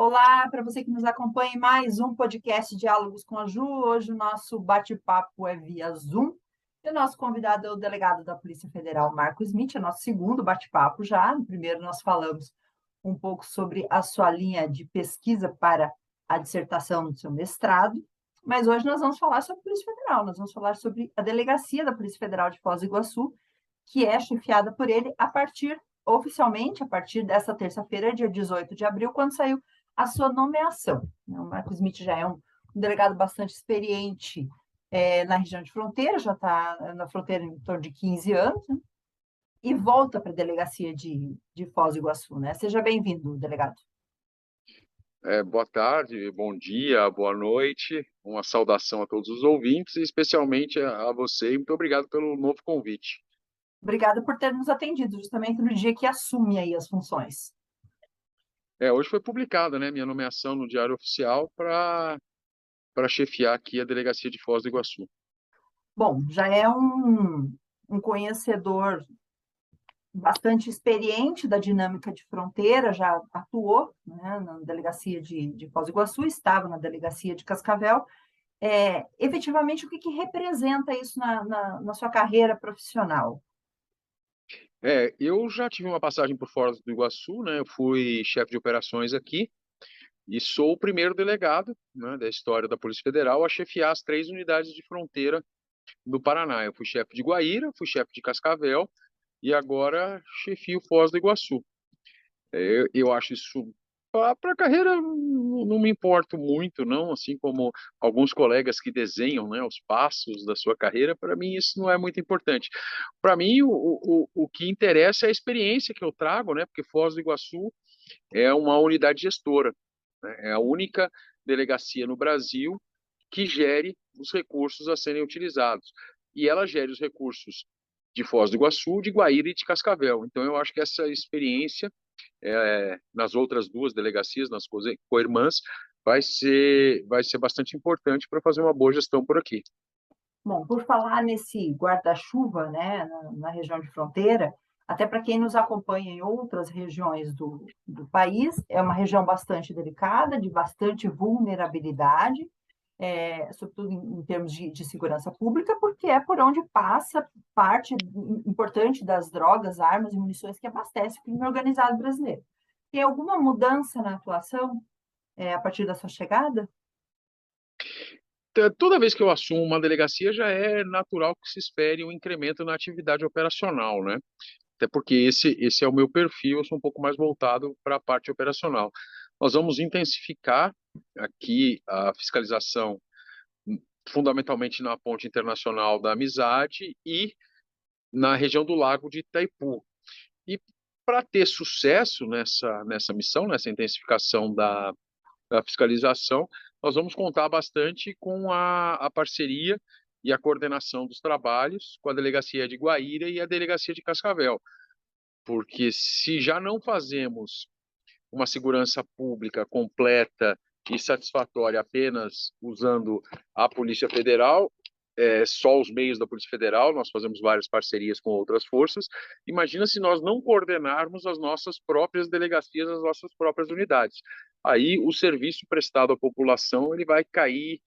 Olá, para você que nos acompanha em mais um podcast Diálogos com a Ju. Hoje o nosso bate-papo é via Zoom. E o nosso convidado é o delegado da Polícia Federal, Marco Smith, é nosso segundo bate-papo já. No primeiro nós falamos um pouco sobre a sua linha de pesquisa para a dissertação do seu mestrado, mas hoje nós vamos falar sobre a Polícia Federal, nós vamos falar sobre a delegacia da Polícia Federal de Foz do Iguaçu, que é chefiada por ele oficialmente, a partir dessa terça-feira, dia 18 de abril, quando saiu a sua nomeação. O Marco Smith já é um delegado bastante experiente na região de fronteira, já está na fronteira em torno de 15 anos, né? E volta para a delegacia de Foz do Iguaçu, né? Seja bem-vindo, delegado. Boa tarde, bom dia, boa noite. Uma saudação a todos os ouvintes, e especialmente a você. E muito obrigado pelo novo convite. Obrigada por ter nos atendido, justamente no dia que assume aí as funções. Hoje foi publicada, né, minha nomeação no Diário Oficial para chefiar aqui a delegacia de Foz do Iguaçu. Bom, já é um conhecedor bastante experiente da dinâmica de fronteira, já atuou, né, na delegacia de Foz do Iguaçu, estava na delegacia de Cascavel. Efetivamente, o que representa isso na sua carreira profissional? Eu já tive uma passagem por Foz do Iguaçu, né? Eu fui chefe de operações aqui e sou o primeiro delegado, né, da história da Polícia Federal a chefiar as 3 unidades de fronteira do Paraná. Eu fui chefe de Guaíra, fui chefe de Cascavel e agora chefio Foz do Iguaçu. Eu acho isso para a carreira não me importo muito, não, assim como alguns colegas que desenham, né, os passos da sua carreira, para mim isso não é muito importante. Para mim, o que interessa é a experiência que eu trago, né, porque Foz do Iguaçu é uma unidade gestora, né, é a única delegacia no Brasil que gere os recursos a serem utilizados. E ela gere os recursos de Foz do Iguaçu, de Guaíra e de Cascavel. Então, eu acho que essa experiência nas outras 2 delegacias, nas co-irmãs, vai ser bastante importante para fazer uma boa gestão por aqui. Bom, por falar nesse guarda-chuva, né, na região de fronteira, até para quem nos acompanha em outras regiões do país, é uma região bastante delicada, de bastante vulnerabilidade, sobretudo em termos de segurança pública, porque é por onde passa parte importante das drogas, armas e munições que abastece o crime organizado brasileiro. Tem alguma mudança na atuação, a partir da sua chegada? Toda vez que eu assumo uma delegacia, já é natural que se espere um incremento na atividade operacional, né? Até porque esse é o meu perfil, eu sou um pouco mais voltado para a parte operacional. Nós vamos intensificar aqui a fiscalização, fundamentalmente na Ponte Internacional da Amizade e na região do Lago de Itaipu. E para ter sucesso nessa missão, nessa intensificação da fiscalização, nós vamos contar bastante com a parceria e a coordenação dos trabalhos com a Delegacia de Guaíra e a Delegacia de Cascavel, porque se já não fazemos uma segurança pública completa e satisfatória apenas usando a Polícia Federal, só os meios da Polícia Federal, nós fazemos várias parcerias com outras forças. Imagina se nós não coordenarmos as nossas próprias delegacias, as nossas próprias unidades. Aí o serviço prestado à população ele vai cair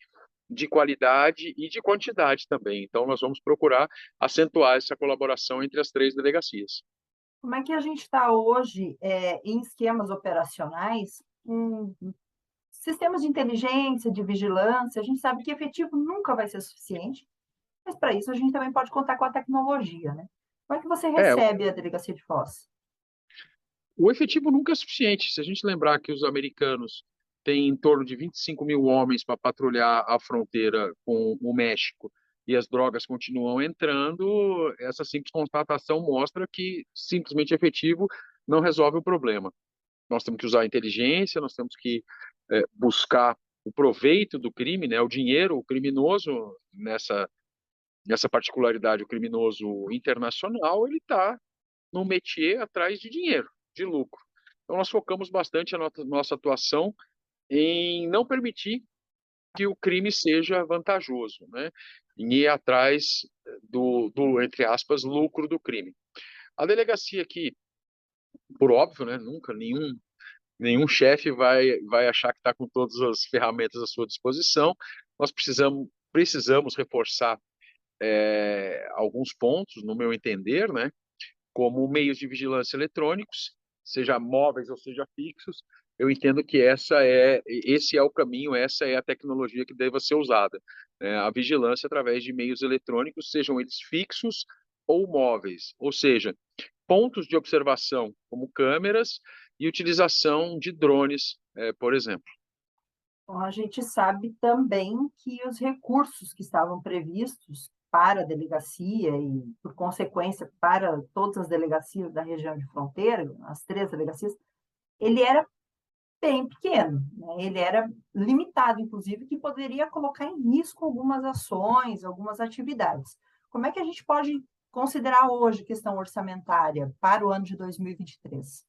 de qualidade e de quantidade também. Então nós vamos procurar acentuar essa colaboração entre as 3 delegacias. Como é que a gente está hoje em esquemas operacionais, sistemas de inteligência, de vigilância? A gente sabe que efetivo nunca vai ser suficiente, mas para isso a gente também pode contar com a tecnologia, né? Como é que você É, recebe a delegacia de Foz? o efetivo nunca é suficiente. Se a gente lembrar que os americanos têm em torno de 25 mil homens para patrulhar a fronteira com o México e as drogas continuam entrando, essa simples constatação mostra que simplesmente efetivo não resolve o problema. Nós temos que usar a inteligência, nós temos que buscar o proveito do crime, né, o dinheiro, o criminoso, nessa particularidade, o criminoso internacional, ele está no métier atrás de dinheiro, de lucro. Então, nós focamos bastante a nossa atuação em não permitir que o crime seja vantajoso, né? Em ir atrás entre aspas, lucro do crime. A delegacia aqui, por óbvio, né, nunca nenhum Nenhum chefe vai achar que está com todas as ferramentas à sua disposição. Nós precisamos reforçar alguns pontos, no meu entender, né, como meios de vigilância eletrônicos, seja móveis ou seja fixos. Eu entendo que esse é o caminho, essa é a tecnologia que deva ser usada, né? A vigilância através de meios eletrônicos, sejam eles fixos ou móveis, ou seja, pontos de observação, como câmeras e utilização de drones, por exemplo. Então, a gente sabe também que os recursos que estavam previstos para a delegacia e, por consequência, para todas as delegacias da região de fronteira, as 3 delegacias, ele era bem pequeno, né? Ele era limitado, inclusive, que poderia colocar em risco algumas ações, algumas atividades. Como é que a gente pode considerar hoje questão orçamentária para o ano de 2023?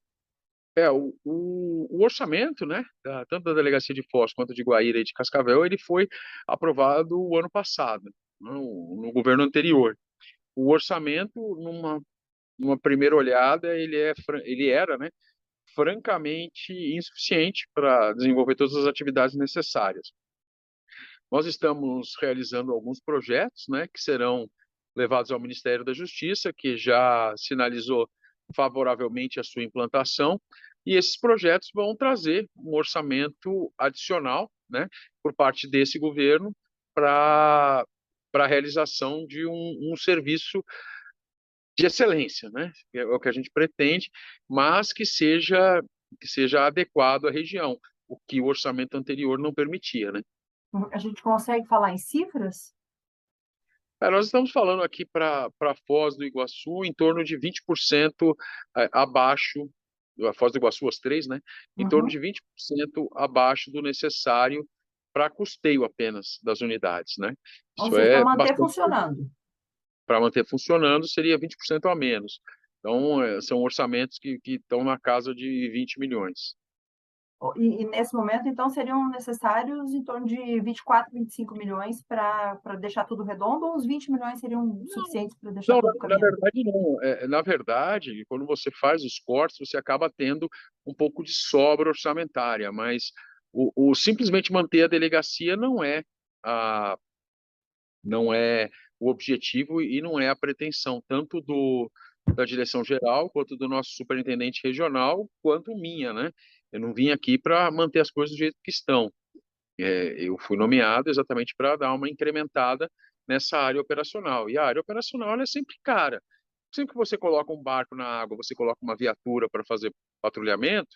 O orçamento, né, tanto da Delegacia de Foz quanto de Guaíra e de Cascavel, ele foi aprovado o ano passado, no governo anterior. O orçamento, numa primeira olhada, ele era, né, francamente insuficiente para desenvolver todas as atividades necessárias. Nós estamos realizando alguns projetos, né, que serão levados ao Ministério da Justiça, que já sinalizou favoravelmente a sua implantação, e esses projetos vão trazer um orçamento adicional, né, por parte desse governo para a realização de um serviço de excelência, né? É o que a gente pretende, mas que seja adequado à região, o que o orçamento anterior não permitia, né? A gente consegue falar em cifras? Nós estamos falando aqui para Foz do Iguaçu em torno de 20% abaixo, a Foz do Iguaçu, as três, né? Em torno Uhum. de 20% abaixo do necessário para custeio apenas das unidades, né? Ou Isso seja, para é manter bastante. funcionando. Para manter funcionando, seria 20% a menos. Então, são orçamentos que estão na casa de 20 milhões. E nesse momento, então, seriam necessários em torno de 24, 25 milhões para deixar tudo redondo, ou os 20 milhões seriam suficientes para deixar Não, tudo na caminhando? verdade não. Na verdade, quando você faz os cortes, você acaba tendo um pouco de sobra orçamentária, mas o simplesmente manter a delegacia a, não é o objetivo e não é a pretensão, tanto da direção geral, quanto do nosso superintendente regional, quanto minha, né? Eu não vim aqui para manter as coisas do jeito que estão. Eu fui nomeado exatamente para dar uma incrementada nessa área operacional. E a área operacional ela é sempre cara. Sempre que você coloca um barco na água, você coloca uma viatura para fazer patrulhamento,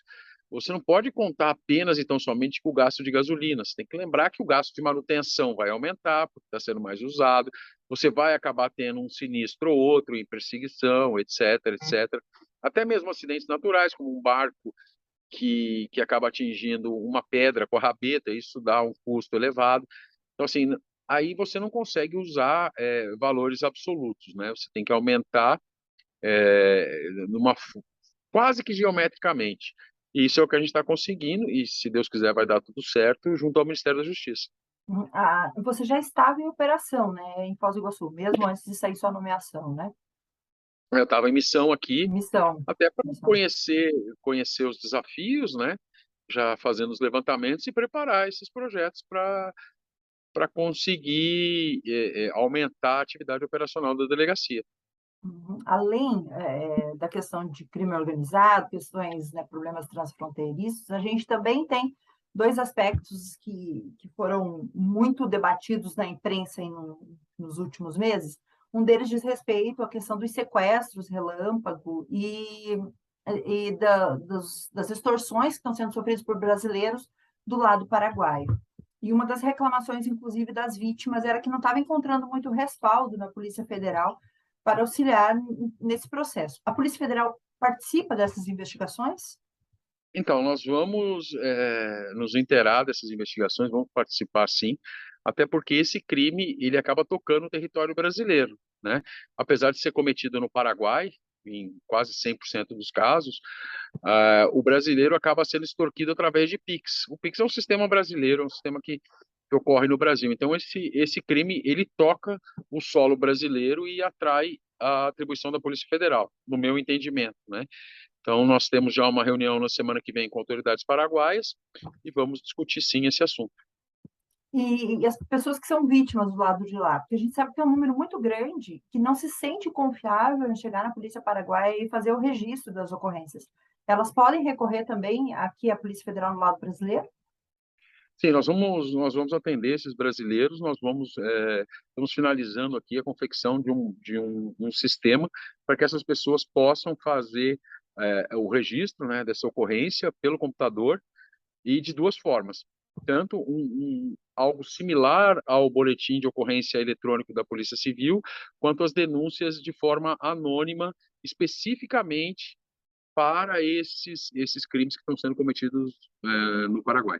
você não pode contar apenas e tão somente com o gasto de gasolina. Você tem que lembrar que o gasto de manutenção vai aumentar, porque está sendo mais usado. Você vai acabar tendo um sinistro ou outro em perseguição, etc, etc. Até mesmo acidentes naturais, como um barco que acaba atingindo uma pedra com a rabeta, isso dá um custo elevado. Então, assim, aí você não consegue usar valores absolutos, né? Você tem que aumentar numa quase que geometricamente. E isso é o que a gente está conseguindo, e se Deus quiser vai dar tudo certo, junto ao Ministério da Justiça. Você já estava em operação, né, em Foz do Iguaçu, mesmo antes de sair sua nomeação, né? Eu estava em missão aqui, Missão, até para missão. conhecer os desafios, né? Já fazendo os levantamentos e preparar esses projetos para conseguir aumentar a atividade operacional da delegacia. Uhum. Além da questão de crime organizado, questões, né, problemas transfronteiriços, a gente também tem dois aspectos que foram muito debatidos na imprensa nos últimos meses. Um deles diz respeito à questão dos sequestros relâmpago das extorsões que estão sendo sofridas por brasileiros do lado paraguaio. E uma das reclamações, inclusive, das vítimas era que não estava encontrando muito respaldo na Polícia Federal para auxiliar nesse processo. A Polícia Federal participa dessas investigações? Então, nós vamos nos inteirar dessas investigações, vamos participar sim, até porque esse crime ele acaba tocando o território brasileiro, né? Apesar de ser cometido no Paraguai, em quase 100% dos casos, o brasileiro acaba sendo extorquido através de Pix. O Pix é um sistema brasileiro, é um sistema que ocorre no Brasil. Então, esse crime ele toca o solo brasileiro e atrai a atribuição da Polícia Federal, no meu entendimento, né? Então, nós temos já uma reunião na semana que vem com autoridades paraguaias e vamos discutir, sim, esse assunto. E as pessoas que são vítimas do lado de lá, porque a gente sabe que é um número muito grande que não se sente confiável em chegar na Polícia Paraguaia e fazer o registro das ocorrências. Elas podem recorrer também aqui à Polícia Federal no lado brasileiro? Sim, nós vamos atender esses brasileiros, estamos finalizando aqui a confecção de um sistema para que essas pessoas possam fazer o registro, né, dessa ocorrência pelo computador e de duas formas. Tanto algo similar ao boletim de ocorrência eletrônico da Polícia Civil, quanto as denúncias de forma anônima, especificamente para esses crimes que estão sendo cometidos no Paraguai.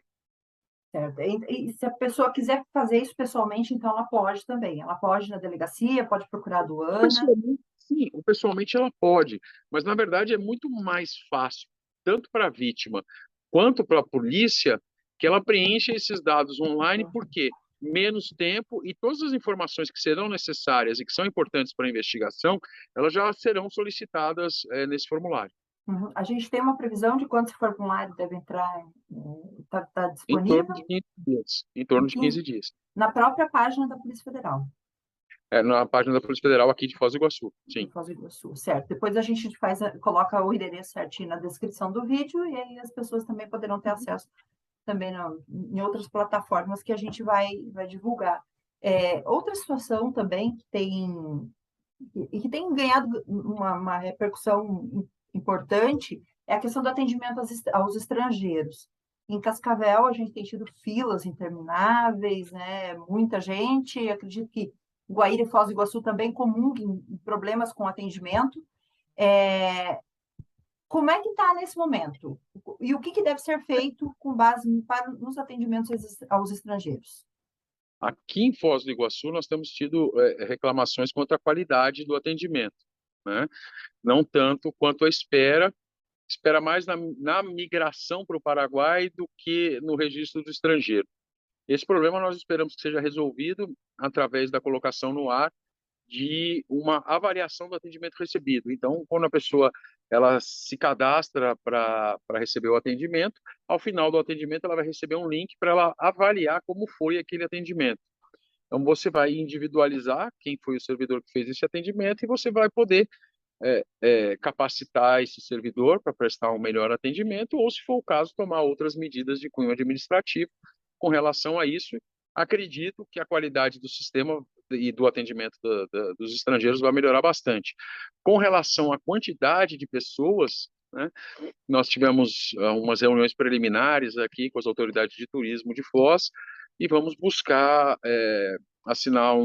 Certo. E se a pessoa quiser fazer isso pessoalmente, então ela pode também. Ela pode ir na delegacia, pode procurar a aduana. Pessoalmente, sim, pessoalmente ela pode, mas na verdade é muito mais fácil, tanto para a vítima quanto para a polícia, que ela preencha esses dados online, porque menos tempo e todas as informações que serão necessárias e que são importantes para a investigação, elas já serão solicitadas nesse formulário. Uhum. A gente tem uma previsão de quantos formulários deve entrar, está Em torno de disponível? 15 dias. Em torno de 15 dias. Na própria página da Polícia Federal, Na página da Polícia Federal aqui de Foz do Iguaçu, de sim. Foz do Iguaçu, certo. Depois a gente coloca o endereço certinho na descrição do vídeo e aí as pessoas também poderão ter acesso também em outras plataformas que a gente vai divulgar. Outra situação também que tem ganhado uma repercussão importante é a questão do atendimento aos estrangeiros. Em Cascavel, a gente tem tido filas intermináveis, né? Muita gente. Acredito que Guaíra e Foz do Iguaçu também comunguem problemas com atendimento. Como é que está nesse momento? E o que deve ser feito com base nos atendimentos aos estrangeiros? Aqui em Foz do Iguaçu, nós temos tido reclamações contra a qualidade do atendimento, né? Não tanto quanto a espera mais na migração para o Paraguai do que no registro do estrangeiro. Esse problema nós esperamos que seja resolvido através da colocação no ar de uma avaliação do atendimento recebido. Então, quando a pessoa ela se cadastra para receber o atendimento, ao final do atendimento ela vai receber um link para ela avaliar como foi aquele atendimento. Então, você vai individualizar quem foi o servidor que fez esse atendimento e você vai poder capacitar esse servidor para prestar um melhor atendimento ou, se for o caso, tomar outras medidas de cunho administrativo com relação a isso. Acredito que a qualidade do sistema e do atendimento dos estrangeiros vai melhorar bastante. Com relação à quantidade de pessoas, né, nós tivemos umas reuniões preliminares aqui com as autoridades de turismo de Foz e vamos buscar assinar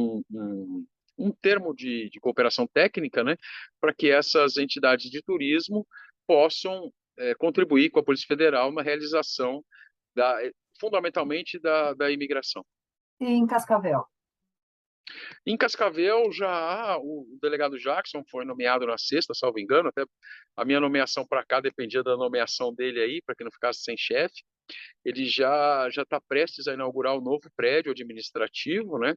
um termo de cooperação técnica, né, para que essas entidades de turismo possam contribuir com a Polícia Federal na realização fundamentalmente da imigração. E em Cascavel? Em Cascavel, já o delegado Jackson foi nomeado na sexta, salvo engano, até a minha nomeação para cá dependia da nomeação dele aí, para que não ficasse sem chefe. Ele já está prestes a inaugurar um novo prédio administrativo, né,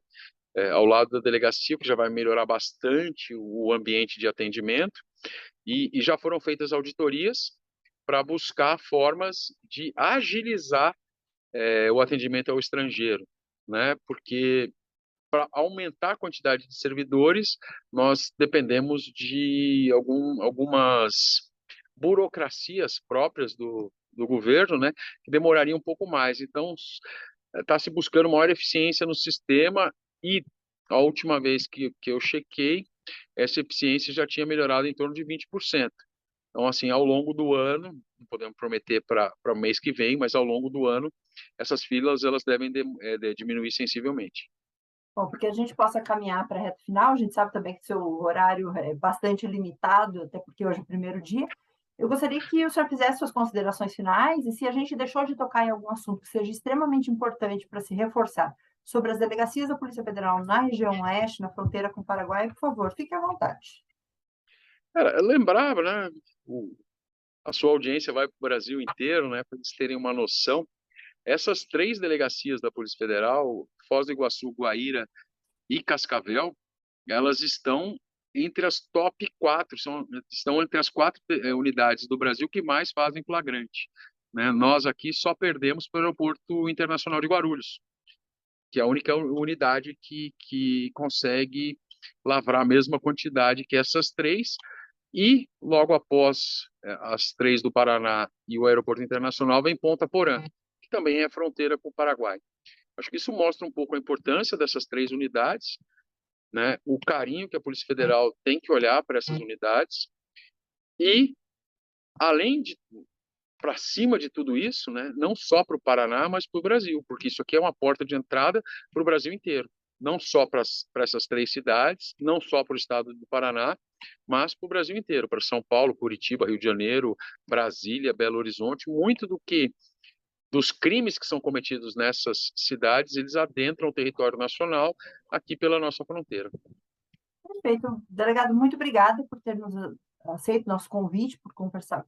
ao lado da delegacia, que já vai melhorar bastante o ambiente de atendimento, e já foram feitas auditorias para buscar formas de agilizar o atendimento ao estrangeiro, né, porque para aumentar a quantidade de servidores, nós dependemos de algumas burocracias próprias do governo, né, que demorariam um pouco mais. Então, está se buscando maior eficiência no sistema e a última vez que eu chequei, essa eficiência já tinha melhorado em torno de 20%. Então, assim, ao longo do ano, não podemos prometer para o mês que vem, mas ao longo do ano, essas filas elas devem diminuir sensivelmente. Bom, porque a gente possa caminhar para a reta final, a gente sabe também que seu horário é bastante limitado, até porque hoje é o primeiro dia. Eu gostaria que o senhor fizesse suas considerações finais e se a gente deixou de tocar em algum assunto que seja extremamente importante para se reforçar sobre as delegacias da Polícia Federal na região oeste, na fronteira com o Paraguai, por favor, fique à vontade. Cara, eu lembrava, né? A sua audiência vai para o Brasil inteiro, né? Para eles terem uma noção. Essas três delegacias da Polícia Federal, Foz do Iguaçu, Guaíra e Cascavel, elas estão entre as top 4, estão entre as 4 unidades do Brasil que mais fazem flagrante, né? Nós aqui só perdemos para o Aeroporto Internacional de Guarulhos, que é a única unidade que consegue lavrar a mesma quantidade que essas 3, e logo após as 3 do Paraná e o Aeroporto Internacional vem Ponta Porã, que também é fronteira com o Paraguai. Acho que isso mostra um pouco a importância dessas 3 unidades, né? O carinho que a Polícia Federal tem que olhar para essas unidades e, além de, para cima de tudo isso, né? Não só para o Paraná, mas para o Brasil, porque isso aqui é uma porta de entrada para o Brasil inteiro. Não só para essas 3 cidades, não só para o estado do Paraná, mas para o Brasil inteiro, para São Paulo, Curitiba, Rio de Janeiro, Brasília, Belo Horizonte. Muito dos crimes que são cometidos nessas cidades, eles adentram o território nacional aqui pela nossa fronteira. Perfeito. Delegado, muito obrigada por ter nos aceito nosso convite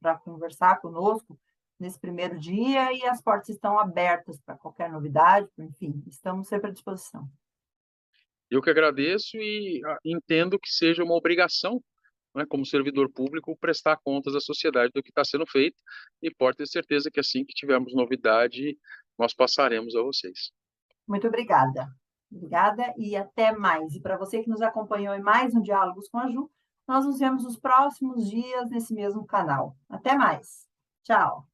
para conversar conosco nesse primeiro dia, e as portas estão abertas para qualquer novidade, enfim, estamos sempre à disposição. Eu que agradeço e entendo que seja uma obrigação, né, como servidor público, prestar contas à sociedade do que está sendo feito, e pode ter certeza que assim que tivermos novidade, nós passaremos a vocês. Muito obrigada. Obrigada e até mais. E para você que nos acompanhou em mais um Diálogos com a Ju, nós nos vemos nos próximos dias nesse mesmo canal. Até mais. Tchau.